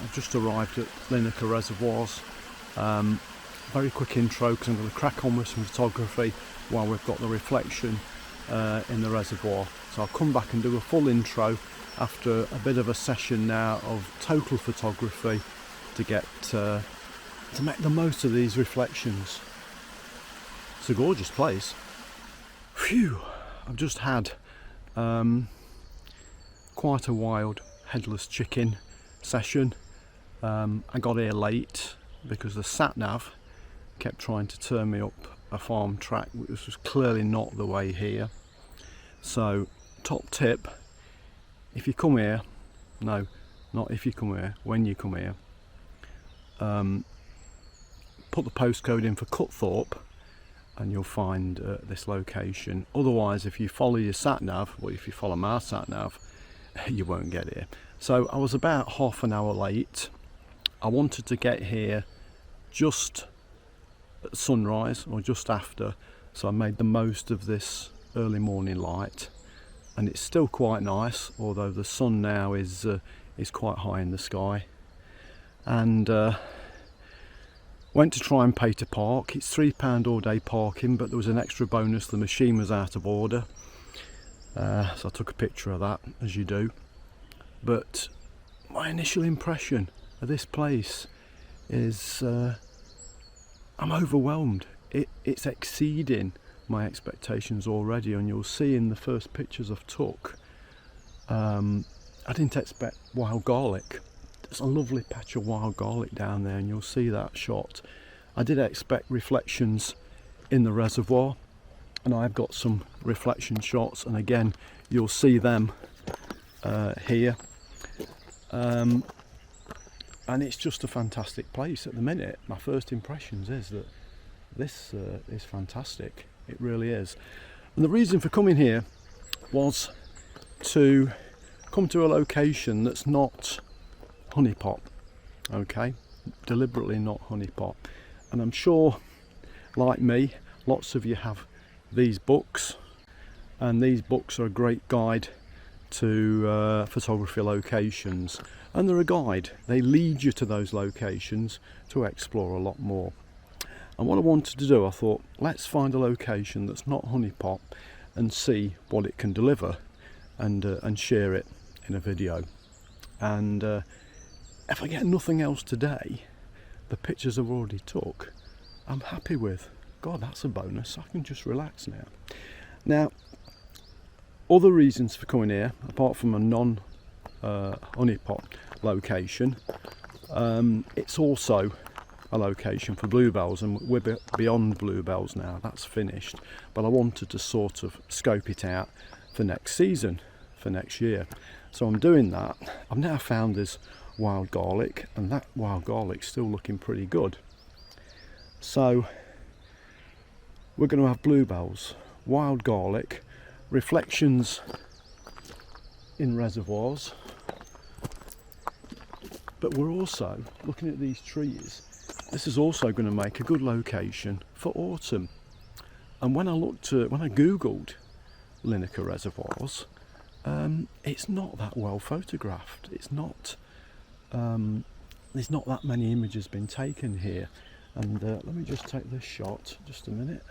I've just arrived at Linacre Reservoirs. Very quick intro because I'm going to crack on with some photography while we've got the reflection in the reservoir. So I'll come back and do a full intro after a bit of a session now of total photography to get to make the most of these reflections. It's a gorgeous place. Phew! I've just had quite a wild headless chicken session. I got here late because the sat-nav kept trying to turn me up a farm track which was clearly not the way here. So top tip, if you come here, no, not if you come here, when you come here, put the postcode in for Cutthorpe and you'll find this location. Otherwise, if you follow your sat-nav, or if you follow my sat-nav, you won't get here. So I was about half an hour late. I wanted to get here just at sunrise or just after, so I made the most of this early morning light, and it's still quite nice, although the sun now is quite high in the sky. And went to try and pay to park. It's £3 all day parking, but there was an extra bonus, the machine was out of order, so I took a picture of that, as you do. But my initial impression of this place is I'm overwhelmed. It's exceeding my expectations already, and you'll see in the first pictures I've took, I didn't expect wild garlic. There's a lovely patch of wild garlic down there, and you'll see that shot. I did expect reflections in the reservoir, and I've got some reflection shots, and again you'll see them here. And it's just a fantastic place at the minute. My first impressions is that this is fantastic. It really is. And the reason for coming here was to come to a location that's not honeypot, okay? Deliberately not honeypot. And I'm sure, like me, lots of you have these books, and these books are a great guide to photography locations, and they're a guide. They lead you to those locations to explore a lot more. And what I wanted to do, I thought, let's find a location that's not honeypot and see what it can deliver, and share it in a video. And if I get nothing else today, the pictures I've already took, I'm happy with. God, that's a bonus. I can just relax now. Now, other reasons for coming here, apart from a non-honeypot location, it's also a location for bluebells, and we're beyond bluebells now, that's finished. But I wanted to sort of scope it out for next season, for next year. So I'm doing that. I've now found this wild garlic, and that wild garlic's still looking pretty good. So we're going to have bluebells, wild garlic, reflections in reservoirs, but we're also looking at these trees. This is also going to make a good location for autumn. And when I googled Linacre Reservoirs, it's not that well photographed. It's not there's not that many images been taken here. And let me just take this shot just a minute.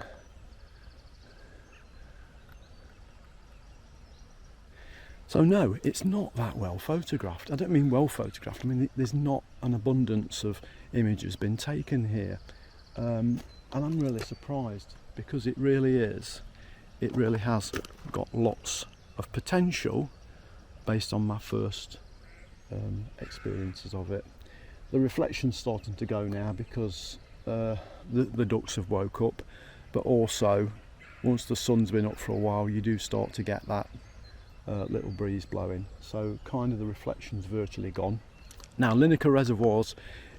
So no, it's not that well photographed. I don't mean well photographed, I mean there's not an abundance of images been taken here. And I'm really surprised, because it really has got lots of potential based on my first experiences of it. The reflection's starting to go now because the ducks have woke up, but also once the sun's been up for a while, you do start to get that little breeze blowing, so kind of the reflection's virtually gone. Now, Linacre Reservoirs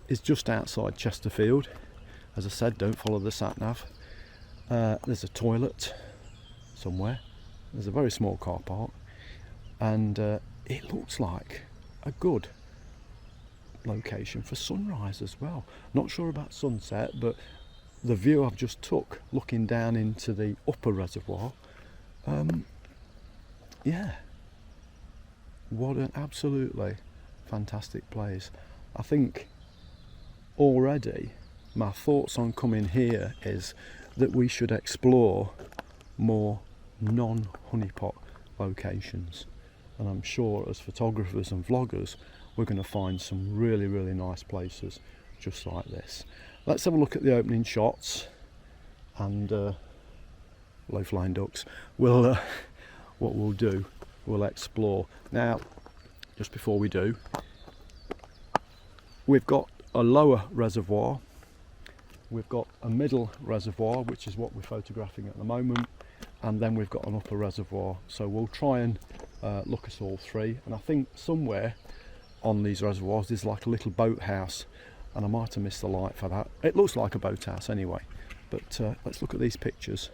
is just outside Chesterfield. As I said, don't follow the sat-nav. There's a toilet somewhere, there's a very small car park, and it looks like a good location for sunrise as well. Not sure about sunset, but the view I've just took looking down into the upper reservoir, yeah, what an absolutely fantastic place. I think already my thoughts on coming here is that we should explore more non-honeypot locations, and I'm sure as photographers and vloggers we're going to find some really nice places just like this. Let's have a look at the opening shots, and low-flying ducks. What we'll do, we'll explore. Now, just before we do, we've got a lower reservoir, we've got a middle reservoir, which is what we're photographing at the moment, and then we've got an upper reservoir. So we'll try and look at all three, and I think somewhere on these reservoirs there's like a little boathouse, and I might have missed the light for that. It looks like a boathouse anyway, but let's look at these pictures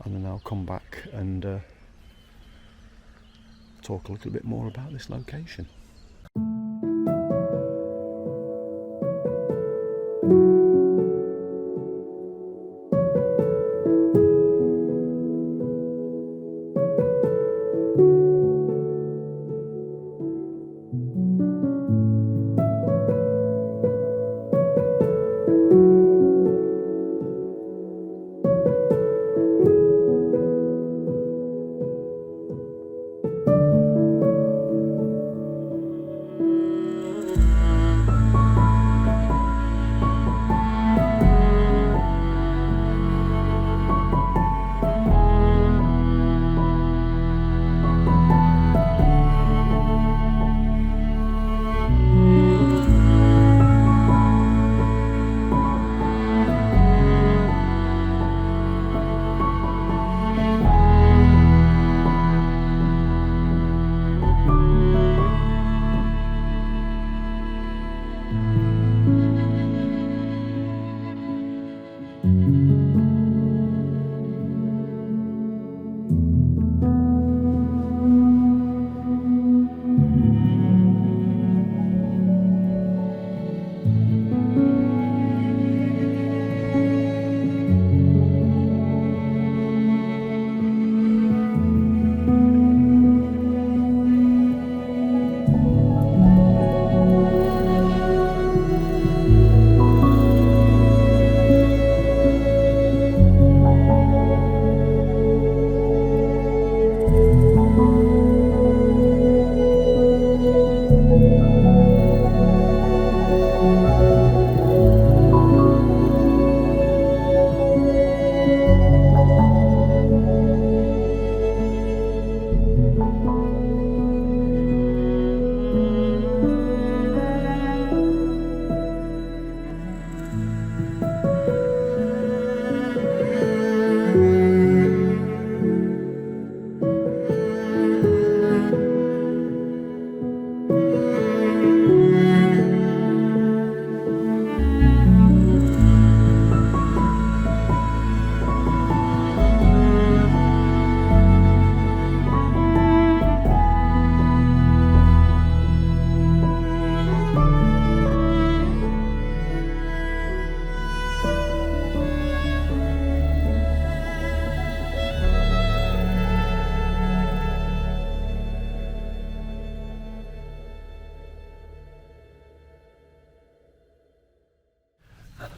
and then I'll come back and talk a little bit more about this location.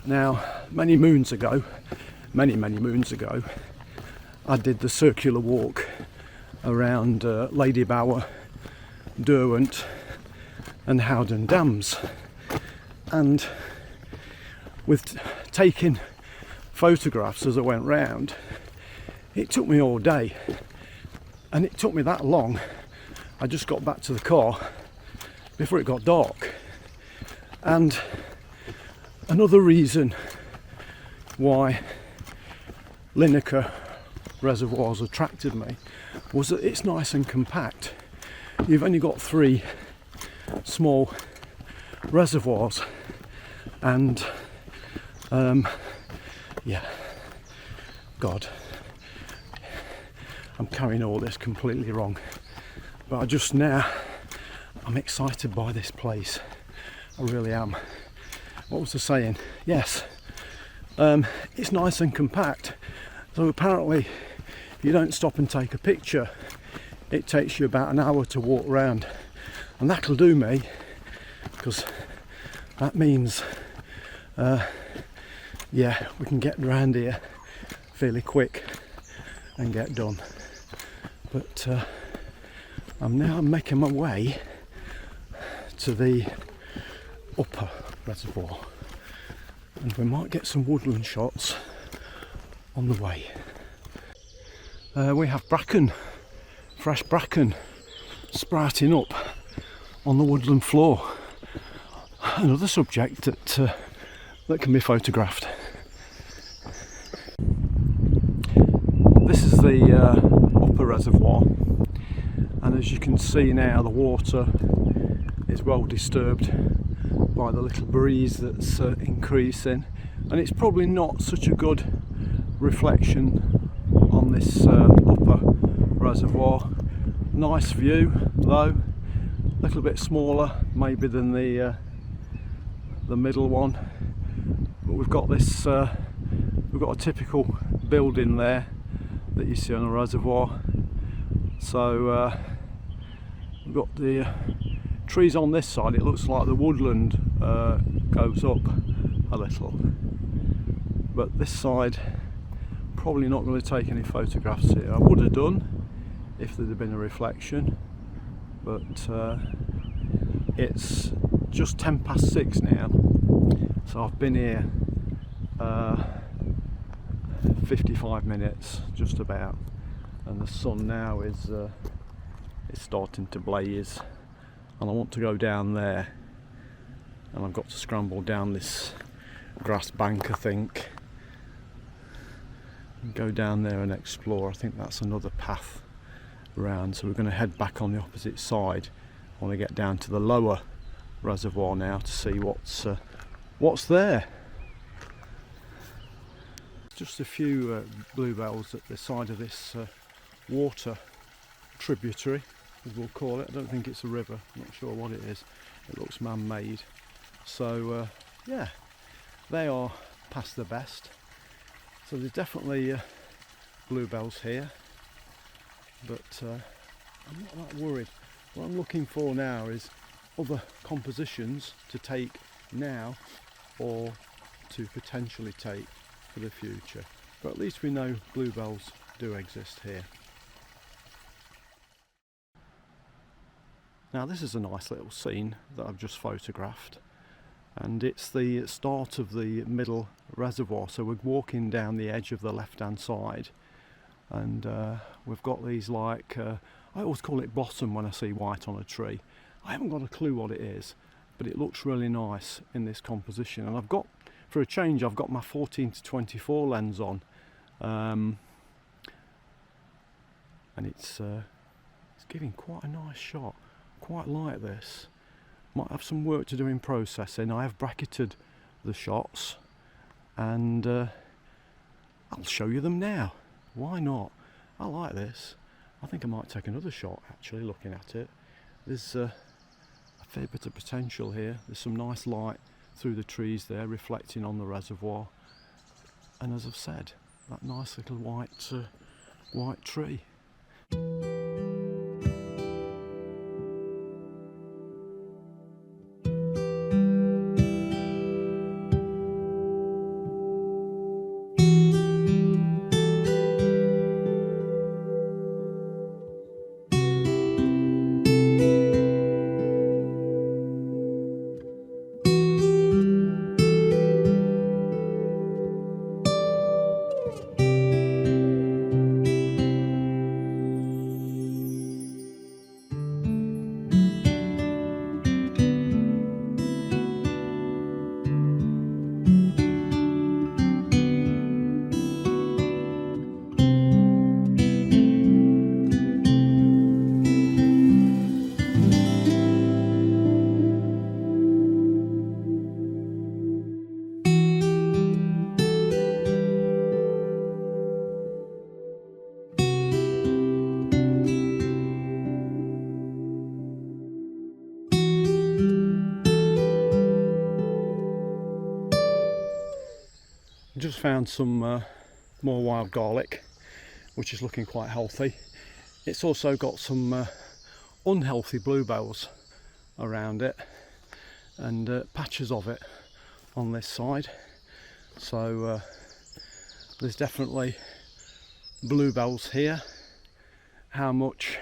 Now, many moons ago, many moons ago, I did the circular walk around Lady Bower, Derwent and Howden Dams, and with taking photographs as I went round, it took me all day, and it took me that long. I just got back to the car before it got dark. And another reason why Linacre Reservoirs attracted me was that it's nice and compact. You've only got 3 small reservoirs, and yeah, God, I'm carrying all this completely wrong, but I'm excited by this place. I really am. What was I saying? Yes, it's nice and compact. So apparently, if you don't stop and take a picture, it takes you about an hour to walk around, and that'll do me, because that means yeah, we can get around here fairly quick and get done. But I'm now making my way to the upper reservoir, and we might get some woodland shots on the way. We have bracken, fresh bracken, sprouting up on the woodland floor. Another subject that can be photographed. This is the upper reservoir, and as you can see now, the water is well disturbed by the little breeze that's increasing, and it's probably not such a good reflection on this upper reservoir. Nice view though, a little bit smaller maybe than the middle one, but we've got this we've got a typical building there that you see on a reservoir. So we've got the trees on this side. It looks like the woodland goes up a little, but this side probably not going to take any photographs here. I would have done if there'd have been a reflection, but it's just 6:10 now, so I've been here 55 minutes just about, and the sun now is starting to blaze, and I want to go down there, and I've got to scramble down this grass bank, I think, and go down there and explore. I think that's another path around, so we're going to head back on the opposite side. I want to get down to the lower reservoir now to see what's there. Just a few bluebells at the side of this water tributary, as we'll call it. I don't think it's a river, I'm not sure what it is. It looks man-made. So yeah, they are past their best. So there's definitely bluebells here, but I'm not that worried. What I'm looking for now is other compositions to take now or to potentially take for the future. But at least we know bluebells do exist here. Now this is a nice little scene that I've just photographed, and it's the start of the middle reservoir. So we're walking down the edge of the left hand side, and we've got these like I always call it blossom when I see white on a tree. I haven't got a clue what it is, but it looks really nice in this composition. And I've got, for a change, I've got my 14-24 lens on, and it's giving quite a nice shot. Quite like this. Might have some work to do in processing. I have bracketed the shots, and I'll show you them now. Why not? I like this. I think I might take another shot actually looking at it. There's a fair bit of potential here. There's some nice light through the trees there reflecting on the reservoir, and as I've said, that nice little white tree. Just found some more wild garlic, which is looking quite healthy. It's also got some unhealthy bluebells around it, and patches of it on this side. So there's definitely bluebells here. How much,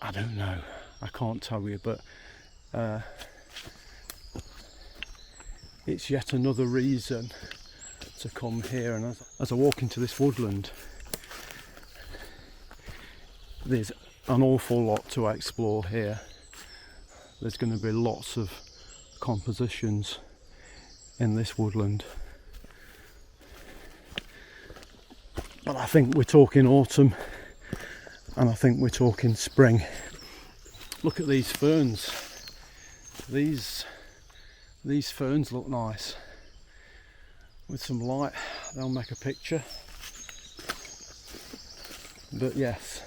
I don't know, I can't tell you, but it's yet another reason to come here. And as I walk into this woodland, there's an awful lot to explore here. There's going to be lots of compositions in this woodland, but I think we're talking autumn, and I think we're talking spring. Look at these ferns. These ferns look nice. With some light, they'll make a picture. But yes,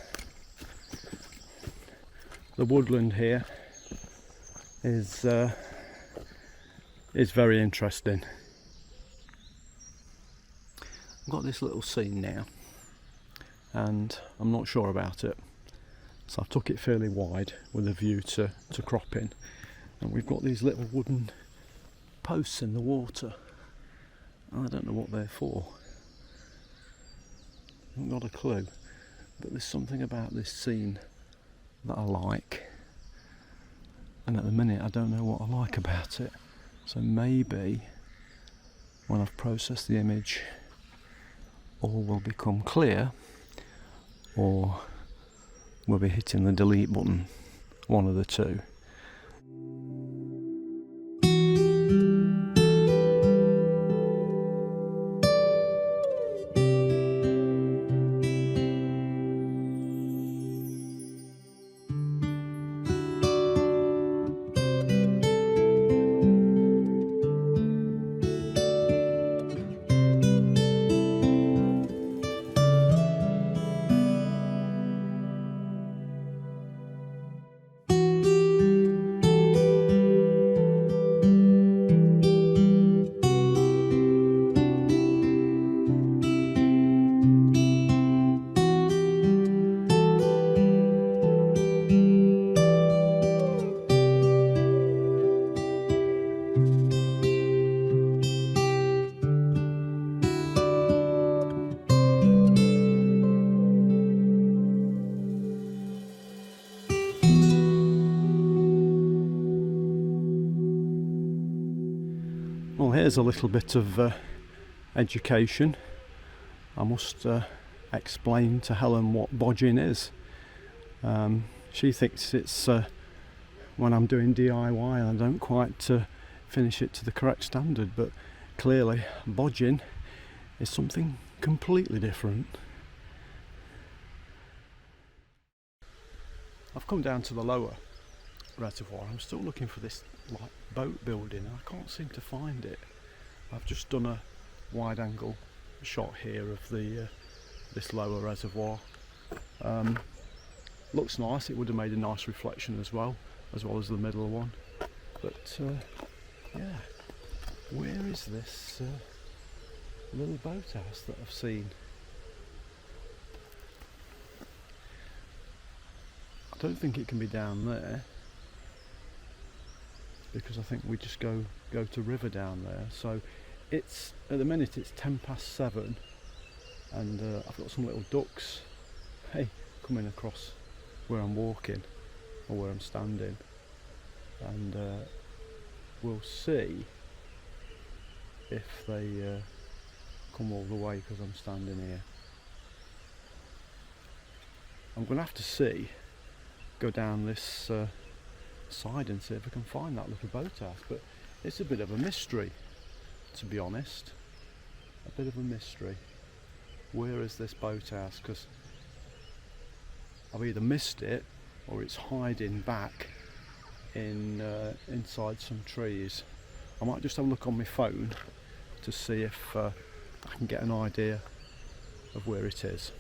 the woodland here is very interesting. I've got this little scene now, and I'm not sure about it, so I took it fairly wide with a view to cropping. And we've got these little wooden posts in the water. I don't know what they're for. I've got a clue, but there's something about this scene that I like, and at the minute I don't know what I like about it. So maybe when I've processed the image, all will become clear, or we'll be hitting the delete button, one of the two. Well, here's a little bit of education. I must explain to Helen what bodging is. She thinks it's when I'm doing DIY and I don't quite finish it to the correct standard, but clearly bodging is something completely different. I've come down to the lower reservoir. I'm still looking for this like boat building. I can't seem to find it. I've just done a wide angle shot here of the this lower reservoir. Looks nice. It would have made a nice reflection as well as the middle one. But yeah, where is this little boathouse that I've seen? I don't think it can be down there, because I think we just go to river down there. So it's, at the minute it's 7:10, and I've got some little ducks, hey, coming across where I'm walking or where I'm standing, and we'll see if they come all the way because I'm standing here. I'm going to have to go down this side and see if I can find that little boathouse, but it's a bit of a mystery, to be honest. A bit of a mystery. Where is this boathouse? Because I've either missed it or it's hiding back in inside some trees. I might just have a look on my phone to see if I can get an idea of where it is.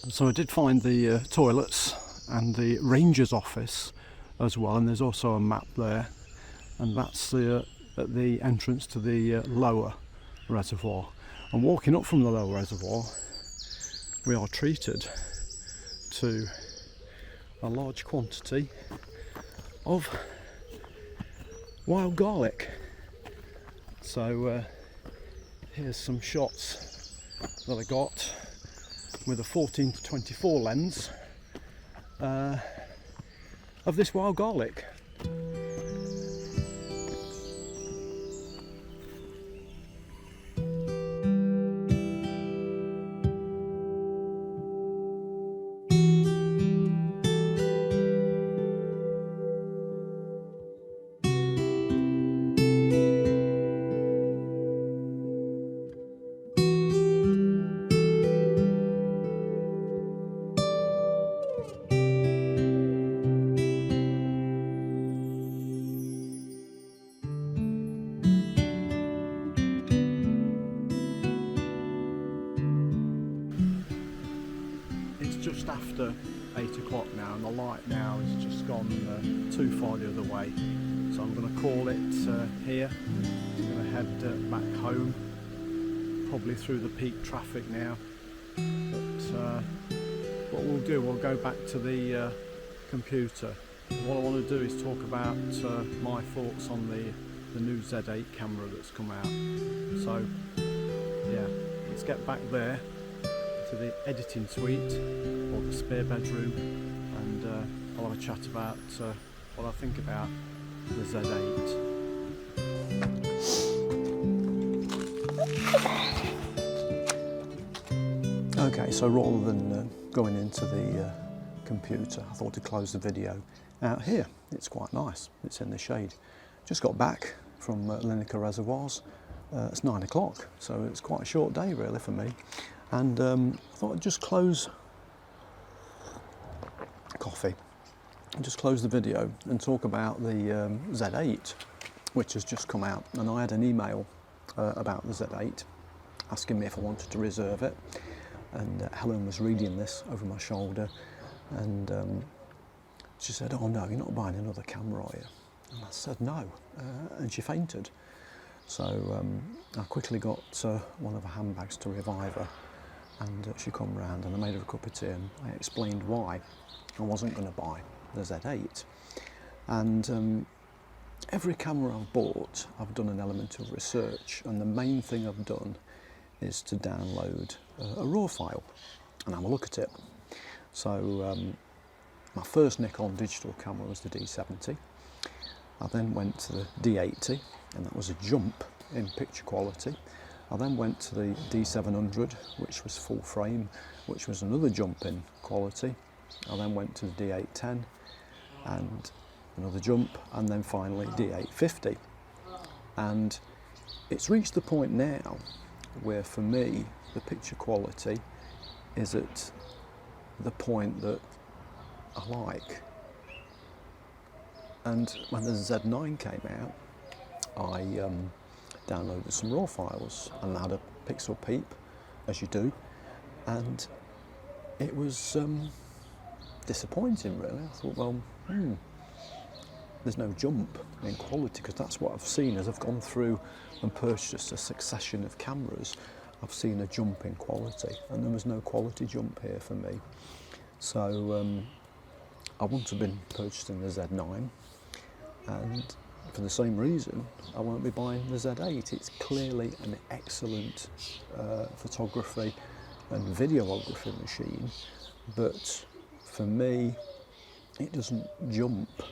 So I did find the toilets and the ranger's office as well, and there's also a map there, and that's at the entrance to the lower reservoir. And walking up from the lower reservoir, we are treated to a large quantity of wild garlic. So here's some shots that I got with a 14 to 24 lens of this wild garlic. Just after 8 o'clock now, and the light now has just gone too far the other way, so I'm going to call it here. I'm going to head back home, probably through the peak traffic now, but what we'll do, we'll go back to the computer. What I want to do is talk about my thoughts on the new Z8 camera that's come out. So yeah, let's get back there to the editing suite or the spare bedroom, and I'll have a chat about what I think about the Z8. Okay, so rather than going into the computer, I thought to close the video out here. It's quite nice, it's in the shade. Just got back from Linacre Reservoirs. It's 9 o'clock, so it's quite a short day really for me. And I thought I'd just close the video and talk about the Z8, which has just come out. And I had an email about the Z8 asking me if I wanted to reserve it, and Helen was reading this over my shoulder, and she said, "Oh no, you're not buying another camera, are you?" And I said no, and she fainted. So I quickly got one of her handbags to revive her, and she come round and I made her a cup of tea, and I explained why I wasn't going to buy the Z8. And every camera I've bought, I've done an element of research, and the main thing I've done is to download a RAW file and have a look at it. So my first Nikon digital camera was the D70. I then went to the D80, and that was a jump in picture quality. I then went to the D700, which was full frame, which was another jump in quality. I then went to the D810 and another jump, and then finally D850. And it's reached the point now where for me the picture quality is at the point that I like. And when the Z9 came out, I downloaded some RAW files and had a pixel peep, as you do, and it was disappointing really. I thought, well, there's no jump in quality, because that's what I've seen as I've gone through and purchased a succession of cameras. I've seen a jump in quality, and there was no quality jump here for me. So I wouldn't have been purchasing the Z9, and for the same reason I won't be buying the Z8. It's clearly an excellent photography and videography machine, but for me it doesn't jump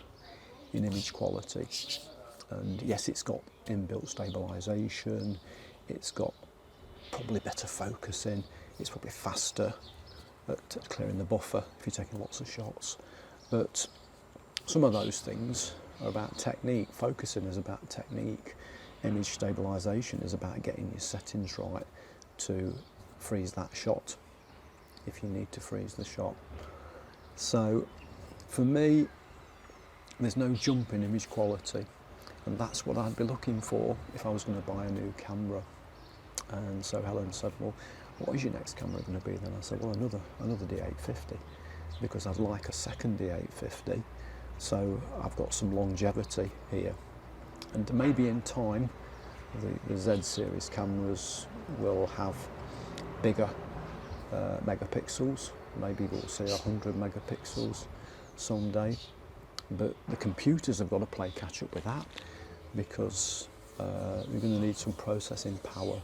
in image quality. And yes, it's got inbuilt stabilisation, it's got probably better focusing, it's probably faster at clearing the buffer if you're taking lots of shots, but some of those things are about technique. Focusing is about technique, image stabilisation is about getting your settings right to freeze that shot if you need to freeze the shot. So for me there's no jump in image quality, and that's what I'd be looking for if I was going to buy a new camera. And so Helen said, well, what is your next camera going to be then? I said, well, another D850, because I'd like a second D850, so I've got some longevity here. And maybe in time the Z series cameras will have bigger megapixels. Maybe we'll see 100 megapixels someday. but the computers have got to play catch up with that, because you're going to need some processing power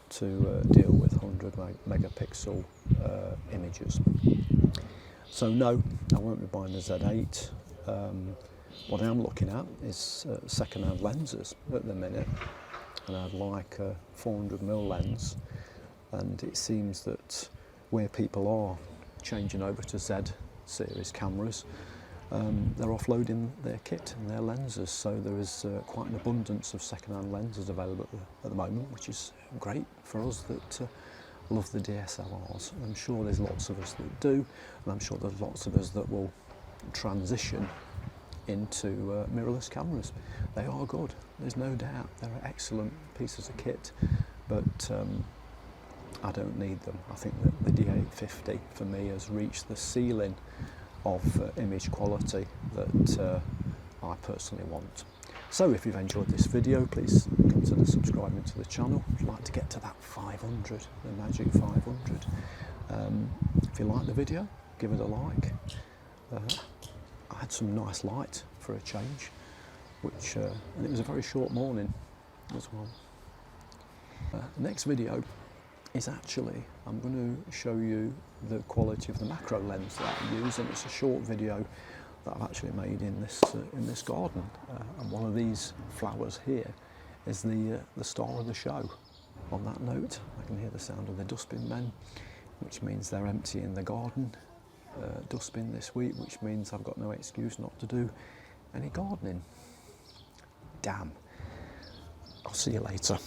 to deal with 100 megapixel images. So no, I won't be buying the Z8. What I am looking at is second-hand lenses at the minute, and I'd like a 400mm lens, and it seems that where people are changing over to Z series cameras, they're offloading their kit and their lenses, so there is quite an abundance of second-hand lenses available at the moment, which is great for us that love the DSLRs. I'm sure there's lots of us that do, and I'm sure there's lots of us that will transition into mirrorless cameras. They are good, there's no doubt. They're excellent pieces of kit, but I don't need them. I think that the D850 for me has reached the ceiling of image quality that I personally want. So if you've enjoyed this video, please consider subscribing to the channel. I'd like to get to that 500, the magic 500. If you like the video, give it a like. I had some nice light for a change, and it was a very short morning as well. Next video is actually, I'm going to show you the quality of the macro lens that I use, and it's a short video that I've actually made in this garden. And one of these flowers here is the star of the show. On that note, I can hear the sound of the dustbin men, which means they're emptying the garden dustbin this week, which means I've got no excuse not to do any gardening. Damn. I'll see you later.